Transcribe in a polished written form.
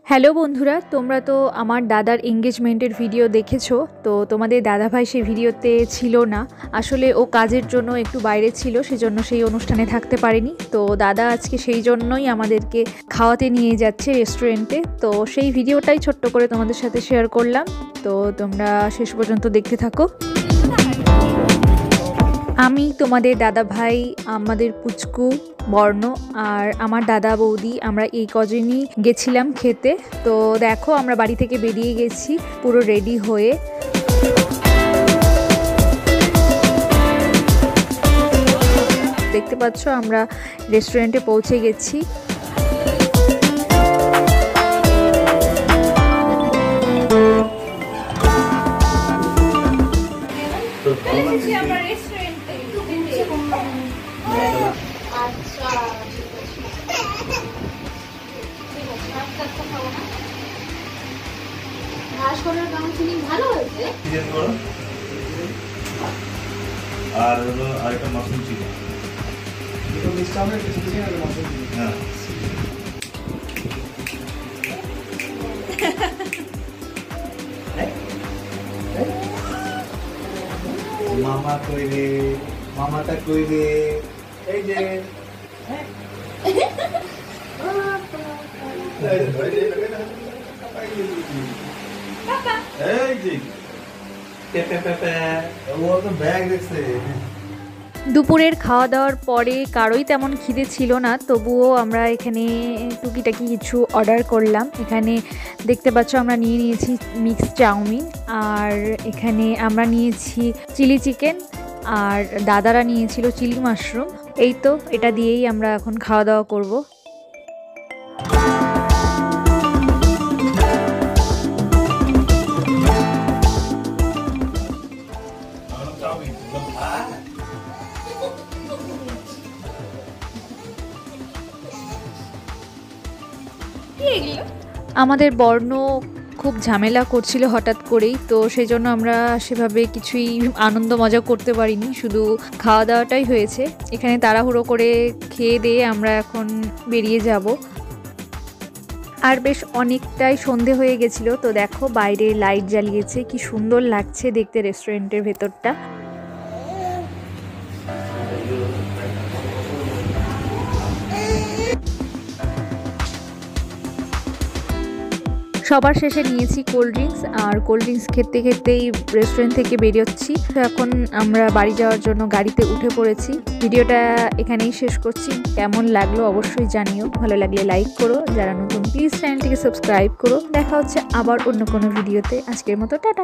Hello বন্ধুরা, তোমরা তো আমার দাদার এঙ্গেজমেন্টের ভিডিও দেখেছো। তো তোমাদের দাদাভাই সেই ভিডিওতে ছিল না, আসলে ও কাজের জন্য একটু বাইরে ছিল, সেজন্য সেই অনুষ্ঠানে থাকতে পারেনি। তো দাদা আজকে সেই জন্যই আমাদেরকে খাওয়াতে নিয়ে যাচ্ছে রেস্টুরেন্টে। তো সেই ভিডিওটাই ছোট্ট করে তোমাদের সাথে শেয়ার করলাম। তো তোমরা শেষ পর্যন্ত দেখতে থাকো। আমি তোমাদের দাদা ভাই, আমাদের পুচকু, বর্ণ আর আমার দাদা বৌদি আমরা এই কজনই গেছিলাম খেতে। তো দেখো আমরা বাড়ি থেকে বেরিয়ে গেছি পুরো রেডি হয়ে। দেখতে পাচ্ছ আমরা রেস্টুরেন্টে পৌঁছে গেছি। আর হলো আরেকটা মাশরুম চিকেন। হ্যাঁ, মামা কই রে, মামাটা কই রে, এই যে এই যে দুপুরের খাওয়া দাওয়ার পরে কারোই তেমন খিদে ছিল না, তবুও আমরা এখানে টুকিটাকি কিছু অর্ডার করলাম। এখানে দেখতে পাচ্ছ আমরা নিয়েছি মিক্স চাউমিন, আর এখানে আমরা নিয়েছি চিলি চিকেন, আর দাদারা নিয়েছিল চিলি মাশরুম। এই তো এটা দিয়েই আমরা এখন খাওয়া দাওয়া করবো। আমাদের বর্ণ খুব ঝামেলা করছিল হঠাৎ করেই, তো সেই জন্য আমরা সেভাবে কিছুই আনন্দ মজা করতে পারিনি, শুধু খাওয়া দাওয়াটাই হয়েছে। এখানে তাড়াহুড়ো করে খেয়ে দিয়ে আমরা এখন বেরিয়ে যাব। আর বেশ অনেকটাই সন্ধে হয়ে গেছিলো। তো দেখো বাইরে লাইট জ্বালিয়েছে, কি সুন্দর লাগছে দেখতে রেস্টুরেন্টের ভেতরটা। সবার শেষে নিয়েছি কোল্ড ড্রিঙ্কস, আর কোল্ড ড্রিঙ্কস খেতে খেতেই রেস্টুরেন্ট থেকে বেরোচ্ছি। এখন আমরা বাড়ি যাওয়ার জন্য গাড়িতে উঠে পড়েছি। ভিডিওটা এখানেই শেষ করছি। কেমন লাগলো অবশ্যই জানিও, ভালো লাগলে লাইক করো, যারা নতুন প্লিজ চ্যানেলটিকে সাবস্ক্রাইব করো। দেখা হচ্ছে আবার অন্য কোনো ভিডিওতে। আজকের মতো টাটা।